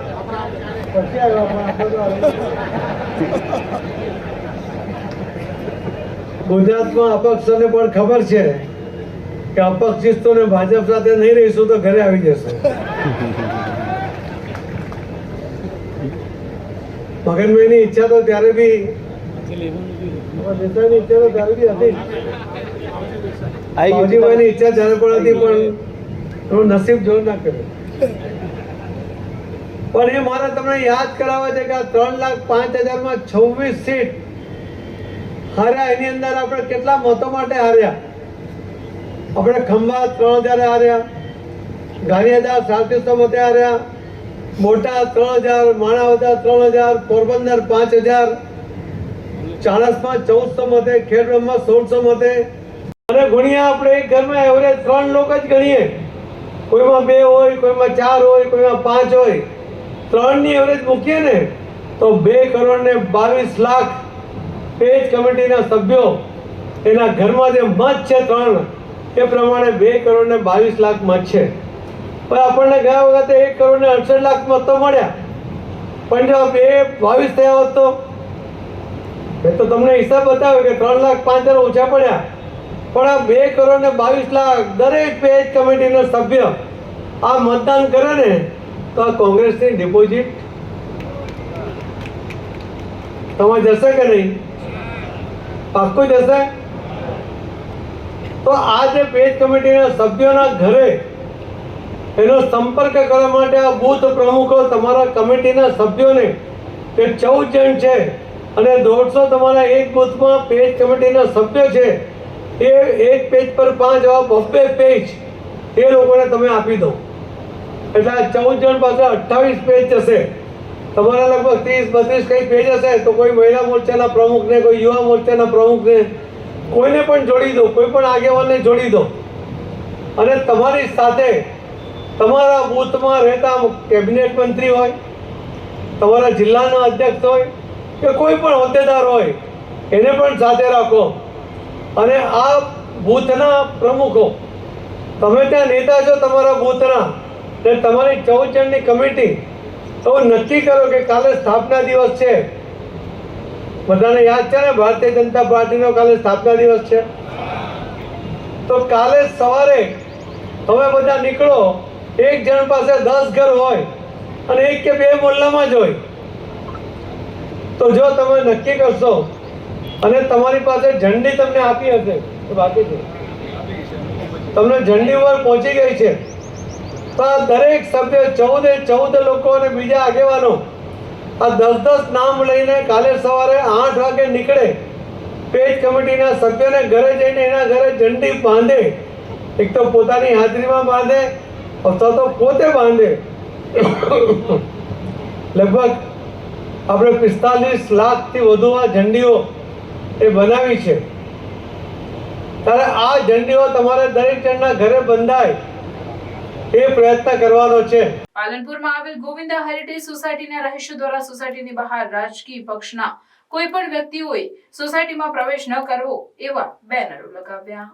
પછી આવ્યા પણ આપણે તો ગુજરાતમાં અપક્ષોને પણ ખબર છે કે અપક્ષિસ્તોને ભાજપ સાથે નહીં રહીશું તો ઘરે આવી જશે. મગનભાઈની ઈચ્છા તો ત્યારે બી નેતાની ઈચ્છા તો ત્યારે બી હતી, બાવજીભાઈની ઈચ્છા ત્યારે પણ હતી, પણ થોડું નસીબ જોર ના કર્યું. પણ એ મારે તમને યાદ કરાવવા છે કે આ 3,05,000 26 સીટ હાર્યા. એની અંદર આપણે કેટલા મતો માટે હાર્યા? આપણે ખંભાત 3,000 હાર્યા, ગારિયાદાર 3700 મતે હાર્યા, બોટાદ 3,000, માણાવદર 3,000, પોરબંદર 5,000, ચાણસમાં 1,400 મતે, ખેડબ્રહ્મા 1,600 મતે. અને ગુણ્યા આપણે એક ઘરમાં એવરેજ 3 લોકો જ ગણીએ, કોઈમાં 2 હોય, કોઈમાં 4 હોય, કોઈમાં 5 હોય, 3 ની એવરેજ મૂકીએ ને તો 2,22,00,000 પેજ કમિટીના સભ્યો એના ઘરમાં જે મત છે 3 એ પ્રમાણે 2,22,00,000 મત છે. પણ આપણને ગયા વખતે 1,68,00,000 મત તો મળ્યા, પણ જો 2,22,000 થયા હોત તો મેં તો તમને હિસાબ બતાવ્યો કે 3,05,000 ઓછા પડ્યા. પણ આ 2,22,00,000 દરેક પેજ કમિટીનો સભ્ય આ મતદાન કરે ને તો આ કોંગ્રેસની ડિપોઝિટ તમે જશે કે નહીં? પાક્કું જશે. તો આ જે પેજ કમિટીના સભ્યોના ઘરે એનો સંપર્ક કરવા માટે આ બૂથ પ્રમુખો તમારા કમિટીના સભ્યોને જે 14 જણ છે અને 150 તમારા એક બૂથમાં પેજ કમિટીના સભ્યો છે, એ એક પેજ પર 5 આવા 2 પેજ એ લોકોને તમે આપી દો. એટલે આ 14 જણ પાસે 28 પેજ જશે. તમારા લગભગ 30-32 કઈ પેજ હશે તો કોઈ મહિલા મોરચાના પ્રમુખને, કોઈ યુવા મોરચાના પ્રમુખને, કોઈને પણ જોડી દો, કોઈ પણ આગેવાનને જોડી દો. અને તમારી સાથે તમારા બૂથમાં રહેતા કેબિનેટ મંત્રી હોય, તમારા જિલ્લાના અધ્યક્ષ હોય કે કોઈ પણ હોદ્દેદાર હોય એને પણ સાથે રાખો. અને આ બૂથના પ્રમુખો, તમે ત્યાં નેતા છો તમારા બૂથના, ને તમારી 14 જણની કમિટી, તો નક્કી કરો કે કાલે સ્થાપના દિવસ છે. બધાને યાદ છે ને ભારતીય જનતા પાર્ટીનો કાલે સ્થાપના દિવસ છે? તો કાલે સવારે તમે બધા નીકળો, એક જણ પાસે 10 ઘર હોય અને 1 કે 2 મોહલ્લામાં જ હોય, તો જો તમે નક્કી કરશો અને તમારી પાસે ઝંડી તમને આપી હશે તો બાકી છે તમને ઝંડી ઉપર પહોંચી ગઈ છે, તો આ દરેક સભ્ય 14 લોકો અને બીજા આગેવાનો આ 10 નામ લઈને કાલે સવારે 8 વાગે નીકળે, પેજ કમિટીના સભ્યોને ઘરે જઈને એના ઘરે ઝંડી બાંધે. એક તો પોતાની હાજરીમાં બાંધે અથવા તો પોતે બાંધે. લગભગ આપણે 45 લાખથી વધુ આ ઝંડીઓ એ બનાવી છે. ત્યારે આ ઝંડીઓ તમારે દરેક જણના ઘરે બંધાય એ પ્રયત્ન કરવાનો છે. પાલનપુરમાં આવેલ ગોવિંદા હેરિટેજ સોસાયટીના રહીશો દ્વારા સોસાયટીની બહાર રાજકીય પક્ષના કોઈ પણ વ્યક્તિઓએ સોસાયટીમાં પ્રવેશ ન કરવો એવા બેનરો લગાવ્યા.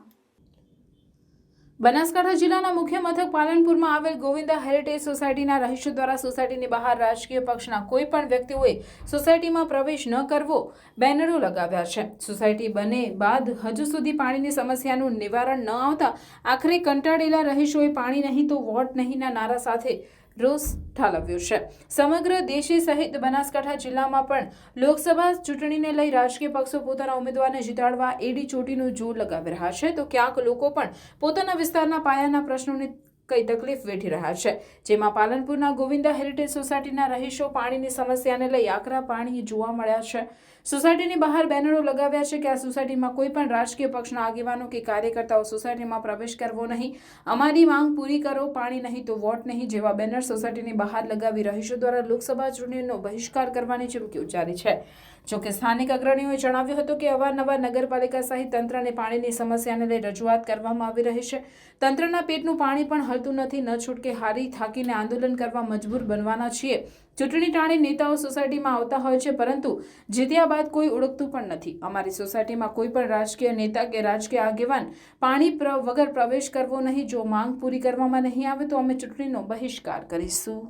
બનાસકાંઠા જિલ્લાના મુખ્ય મથક પાલનપુરમાં આવેલ ગોવિંદા હેરિટેજ સોસાયટીના રહીશો દ્વારા સોસાયટીની બહાર રાજકીય પક્ષના કોઈ પણ વ્યક્તિઓએ સોસાયટીમાં પ્રવેશ ન કરવો બેનરો લગાવ્યા છે. સોસાયટી બને બાદ હજુ સુધી પાણીની સમસ્યાનું નિવારણ ન આવતા આખરે કંટાળેલા રહીશોએ પાણી નહીં તો વોટ નહીંના નારા સાથે રોષ ઠાલવ્યો છે. સમગ્ર દેશી સહિત બનાસકાંઠા જિલ્લામાં પણ લોકસભા ચૂંટણીને લઈ રાજકીય પક્ષો પોતાના ઉમેદવારને જીતાડવા એડી ચોટીનું જોર લગાવી રહ્યા છે, તો ક્યાંક લોકો પણ પોતાના વિસ્તારના પાયાના પ્રશ્નોની કઈ તકલીફ વેઠી રહ્યા છે. જેમાં પાલનપુરના ગોવિંદા હેરિટેજ સોસાયટીના રહીશો પાણીની સમસ્યાને લઈ આકરા પાણી જોવા મળ્યા છે. સોસાયટીની બહાર બેનરો લગાવ્યા છે કે આ સોસાયટીમાં કોઈ પણ રાજકીય પક્ષના આગેવાનો કે કાર્યકર્તાઓ સોસાયટીમાં પ્રવેશ કરવો નહીં, અમારી માંગ પૂરી કરો, પાણી નહીં તો વોટ નહીં જેવા બેનર સોસાયટીની બહાર લગાવી રહીશો દ્વારા લોકસભા ચૂંટણીનો બહિષ્કાર કરવાની ચીમકી ઉચ્ચારી છે. જોકે સ્થાનિક અગ્રણીઓએ જણાવ્યું હતું કે અવારનવાર નગરપાલિકા સહિત તંત્રને પાણીની સમસ્યાને લઈ રજૂઆત કરવામાં આવી રહી છે. તંત્રના પેટનું પાણી પણ હલતું નથી. ન છૂટકે હારી થાકીને આંદોલન કરવા મજબૂર બનવાના છીએ. ચૂંટણી ટાણી નેતાઓ સોસાયટીમાં આવતા હોય છે, પરંતુ જીત્યા બાદ કોઈ ઓળખતું પણ નથી. અમારી સોસાયટીમાં કોઈ પણ રાજકીય નેતા કે રાજકીય આગેવાન પાણી વગર પ્રવેશ કરવો નહીં. જો માંગ પૂરી કરવામાં નહીં આવે તો અમે ચૂંટણીનો બહિષ્કાર કરીશું.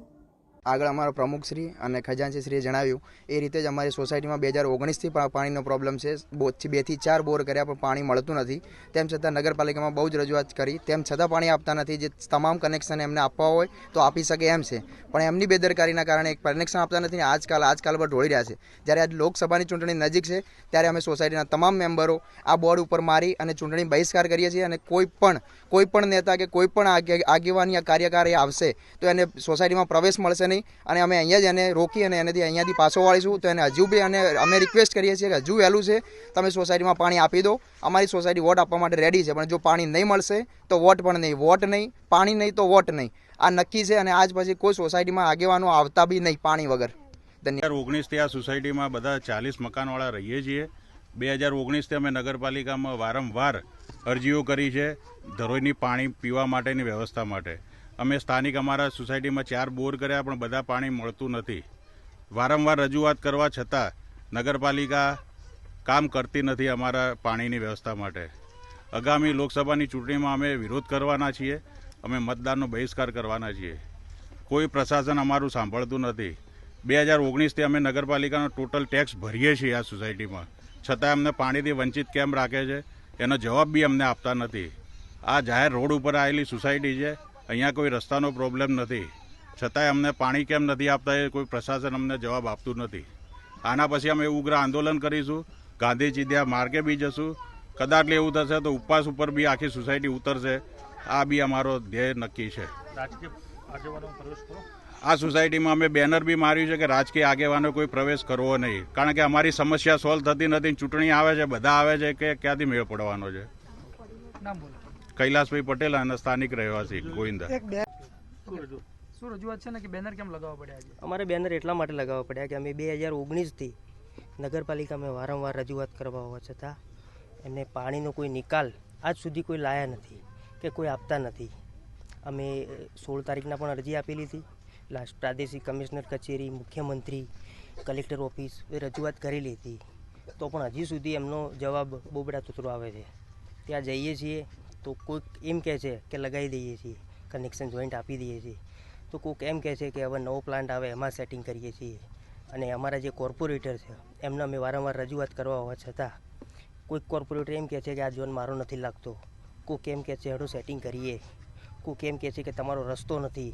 આગળ અમારા પ્રમુખશ્રી અને ખજાનચીશ્રીએ જણાવ્યું એ રીતે જ અમારી સોસાયટીમાં 2019થી પાણીનો પ્રોબ્લેમ છે. 2 થી 4 બોર કર્યા પણ પાણી મળતું નથી. તેમ છતાં નગરપાલિકામાં બહુ જ રજૂઆત કરી, તેમ છતાં પાણી આપતા નથી. જે તમામ કનેક્શન એમને આપવા હોય તો આપી શકે એમ છે, પણ એમની બેદરકારીના કારણે એક કનેક્શન આપતા નથી. આજકાલ પર ઢોળી રહ્યા છે. જ્યારે આજ લોકસભાની ચૂંટણી નજીક છે ત્યારે અમે સોસાયટીના તમામ મેમ્બરો આ બોર્ડ ઉપર મારી અને ચૂંટણી બહિષ્કાર કરીએ છીએ. અને કોઈ પણ નેતા કે કોઈ પણ આગેવાન યા કાર્યકારી આવશે તો એને સોસાયટીમાં પ્રવેશ મળશે નહીં. અને અમે અહીંયા જ એને રોકી અને અહીંયાથી પાછો વાળીશું. તો એને હજુ બી અમે રિક્વેસ્ટ કરીએ છીએ કે હજુ વહેલું છે, તમે સોસાયટીમાં પાણી આપી દો. અમારી સોસાયટી વોટ આપવા માટે રેડી છે, પણ જો પાણી નહીં મળશે તો વોટ પણ નહીં. વોટ નહીં, પાણી નહીં તો વોટ નહીં. આ નક્કી છે. અને આજ પછી કોઈ સોસાયટીમાં આગેવાનો આવતા બી નહીં પાણી વગર. 2019થી આ સોસાયટીમાં બધા 40 મકાનવાળા રહીએ છીએ. 2019થી અમે નગરપાલિકામાં વારંવાર અરજીઓ કરી છે ધરોઈની પાણી પીવા માટેની વ્યવસ્થા માટે. અમે સ્થાનિક અમારા સોસાયટીમાં 4 બોર કર્યા, પણ બધા પાણી મળતું નથી. વારંવાર રજૂઆત કરવા છતાં નગરપાલિકા કામ કરતી નથી અમારા પાણીની વ્યવસ્થા માટે. આગામી લોકસભાની ચૂંટણીમાં અમે વિરોધ કરવાના છીએ. અમે મતદાનનો બહિષ્કાર કરવાના છીએ. કોઈ પ્રશાસન અમારું સાંભળતું નથી. 2019થી અમે નગરપાલિકાનો ટોટલ ટેક્સ ભરીએ છીએ આ સોસાયટીમાં, છતાં અમને પાણીથી વંચિત કેમ રાખે છે એનો જવાબ બી અમને આપતા નથી. આ જાહેર રોડ ઉપર આવેલી સોસાયટી છે, અહીંયા કોઈ રસ્તાનો પ્રોબ્લેમ નથી, છતાંય અમને પાણી કેમ નથી આપતા એ કોઈ પ્રશાસન અમને જવાબ આપતું નથી. આના પછી અમે ઉગ્ર આંદોલન કરીશું. ગાંધી ચીધ્યા માર્ગે બી જશું. કદાચ એવું થશે તો ઉપવાસ ઉપર બી આખી સોસાયટી ઉતરશે. આ બી અમારો ધ્યેય નક્કી છે. આ સોસાયટીમાં અમે બેનર બી માર્યું છે કે રાજકીય આગેવાનો કોઈ પ્રવેશ કરવો નહીં, કારણ કે અમારી સમસ્યા સોલ્વ થતી નથી. ચૂંટણી આવે છે, બધા આવે છે, કે ક્યાંથી મેળ પડવાનો છે. કૈલાસભાઈ પટેલ અને સ્થાનિક રહેવાસી ગોવિંદા. શું રજૂઆત છે ને કે બેનર કેમ લગાવવા પડ્યા છે? અમારે બેનર એટલા માટે લગાવવા પડ્યા કે અમે 2019થી નગરપાલિકામાં વારંવાર રજૂઆત કરવા હોવા છતાં એમને પાણીનો કોઈ નિકાલ આજ સુધી કોઈ લાયા નથી કે કોઈ આપતા નથી. અમે 16 તારીખના પણ અરજી આપેલી હતી. લાસ્ટ પ્રાદેશિક કમિશનર કચેરી, મુખ્યમંત્રી, કલેક્ટર ઓફિસ એ રજૂઆત કરેલી હતી, તો પણ હજી સુધી એમનો જવાબ બોબડા તૂતરો આવે છે. ત્યાં જઈએ છીએ તો કોઈક એમ કહે છે કે લગાવી દઈએ છીએ, કનેક્શન જોઈન્ટ આપી દઈએ છીએ, તો કોઈક એમ કહે છે કે હવે નવો પ્લાન્ટ આવે એમાં સેટિંગ કરીએ છીએ. અને અમારા જે કોર્પોરેટર છે એમને અમે વારંવાર રજૂઆત કરવા હોવા છતાં કોઈક કોર્પોરેટર એમ કહે છે કે આ ઝોન મારો નથી લાગતો, કોઈક એમ કહે છે હેડો સેટિંગ કરીએ, કોઈક એમ કહે છે કે તમારો રસ્તો નથી.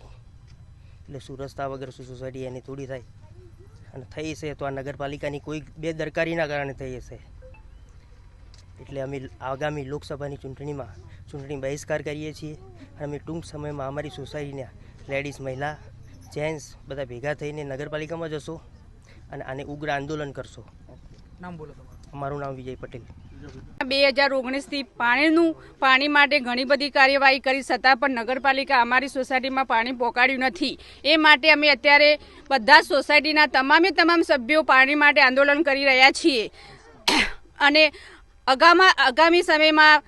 એટલે શું રસ્તા વગર શું સોસાયટી એની થોડી થાય? અને થઈ છે તો આ નગરપાલિકાની કોઈ બેદરકારીના કારણે થઈ હશે. એટલે અમે આગામી લોકસભાની ચૂંટણી બહિષ્કાર કરીએ છીએ. અને અમે ટૂંક સમયમાં અમારી સોસાયટીના લેડીઝ, મહિલા, જેન્ટ્સ બધા ભેગા થઈને નગરપાલિકામાં જશો અને આને ઉગ્ર આંદોલન કરશો. નામ બોલો તમારું. અમારું નામ વિજય પટેલ. 2019થી પાણી માટે ઘણી બધી કાર્યવાહી કરી છતાં પણ નગરપાલિકા અમારી સોસાયટીમાં પાણી પહોંચાડ્યું નથી. એ માટે અમે અત્યારે બધા સોસાયટીના તમામ સભ્યો પાણી માટે આંદોલન કરી રહ્યા છીએ. અને આગામી સમયમાં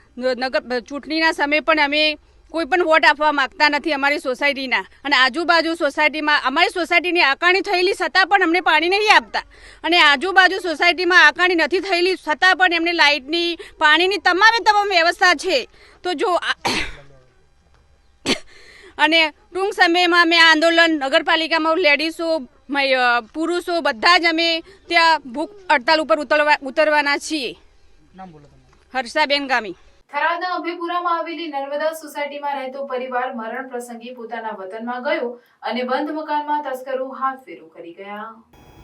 ચૂંટણીના સમયે પણ અમે કોઈ પણ વોટ આપવા માગતા નથી અમારી સોસાયટીના. અને આજુબાજુ સોસાયટીમાં અમારી સોસાયટીની આકારણી થયેલી છતાં પણ અમને પાણી નહીં આપતા. અને આજુબાજુ સોસાયટીમાં આકારણી નથી થયેલી છતાં પણ એમને લાઇટની, પાણીની તમામ વ્યવસ્થા છે. તો જો અને ટૂંક સમયમાં અમે આ આંદોલન નગરપાલિકામાં લેડીઝો, પુરુષો બધા જ અમે ત્યાં ભૂખ હડતાલ ઉપર ઉતરવાના છીએ. નામ બોલો તમારું. હર્ષાબેન ગામી. થરાદના અભયપુરામાં આવેલી નર્મદા સોસાયટીમાં રહેતો પરિવાર મરણ પ્રસંગે પોતાના વતનમાં ગયો અને બંધ મકાનમાં તસ્કરો હાથફેરો કરી ગયા.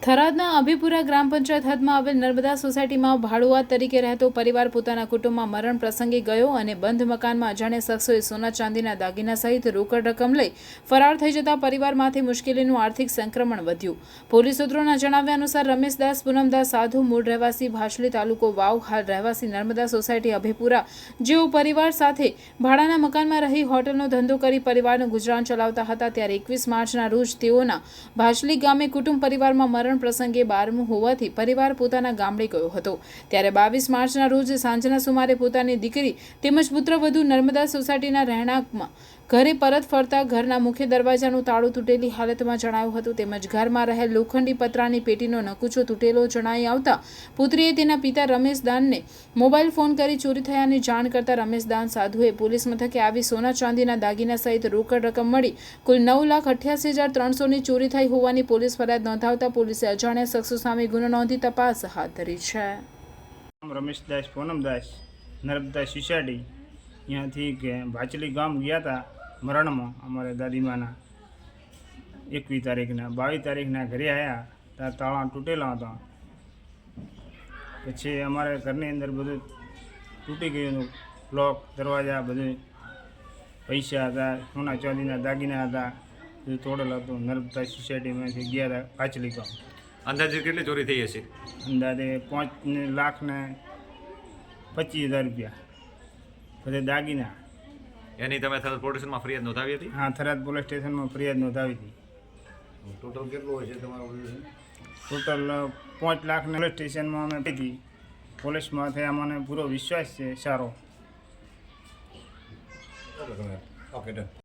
થરાદના અભયપુરા ગ્રામ પંચાયત હદમાં આવેલ નર્મદા સોસાયટીમાં ભાડુઆત તરીકે રહેતો પરિવાર પોતાના કુટુંબમાં મરણ પ્રસંગે ગયો અને બંધ મકાનમાં અજાણ્યા શખ્સોએ સોના ચાંદીના દાગીના સહિત રોકડ રકમ લઈ ફરાર થઈ જતા પરિવારમાંથી મુશ્કેલીનું આર્થિક સંક્રમણ વધ્યું. પોલીસ સૂત્રોના જણાવ્યા અનુસાર રમેશદાસ પૂનમદાસ સાધુ, મૂળ રહેવાસી ભાસલી, તાલુકો વાવ, હાલ રહેવાસી નર્મદા સોસાયટી અભયપુરા, જેઓ પરિવાર સાથે ભાડાના મકાનમાં રહી હોટલનો ધંધો કરી પરિવારનું ગુજરાન ચલાવતા હતા, ત્યારે 21 માર્ચના રોજ તેઓના ભાસલી ગામે કુટુંબ પરિવારમાં મરણ મરણ પ્રસંગે 12મું હોવાથી પરિવાર પોતાના ગામડે ગયો હતો. ત્યારે 22 માર્ચના રોજ સાંજના સુમારે પોતાની દીકરી તેમજ પુત્રવધુ નર્મદા સોસાયટીના રહેણાંકમાં ઘરે પરત ફરતા ઘરના મુખ્ય દરવાજાનું તાળું તૂટેલી હાલતમાં જણાયું હતું. તેમજ ઘરમાં રહેલ લોખંડી પતરાની પેટીનો નકુચો તૂટેલો જણાઈ આવતા પુત્રીએ તેના પિતા રમેશ દાનને મોબાઈલ ફોન કરી ચોરી થયાની જાણ કરતા રમેશ દાન સાધુએ પોલીસ મથકે આવી સોના ચાંદીના દાગીના સહિત રોકડ રકમ મળી કુલ 9,88,300ની ચોરી થઈ હોવાની પોલીસ ફરિયાદ નોંધાવતા પોલીસે અજાણ્યા શખ્સો સામે ગુનો નોંધી તપાસ હાથ ધરી છે. રમેશદાસ પૂનમદાસ નર્મદા સોસાયટી અહીંયાથી ભાચલી ગામ ગયા હતા મરણમાં અમારે દાદીમાના 21 તારીખના 22 તારીખના ઘરે આવ્યા ત્યાં તાળા તૂટેલા હતા. પછી અમારે ઘરની અંદર બધું તૂટી ગયું હતું, લોક દરવાજા બધું, પૈસા હતા, સોના ચાંદીના દાગીના હતા, બધું તોડેલું હતું. નર્મદા સોસાયટીમાંથી ગયા હતા ભાચલી ગામ. અંદાજે કેટલી ચોરી થઈ હશે? અંદાજે 5,25,000 રૂપિયા બધે દાગીના. એની તમે થરાદ પોલીસ સ્ટેશનમાં ફરિયાદ નોંધાવી હતી? હા, થરાદ પોલીસ સ્ટેશનમાં ફરિયાદ નોંધાવી હતી. ટોટલ કેટલું હોય છે તમારું? ટોટલ 5 લાખના પોલીસ સ્ટેશનમાં અમે હતી. પોલીસમાંથી અમને પૂરો વિશ્વાસ છે સારો. ઓકે.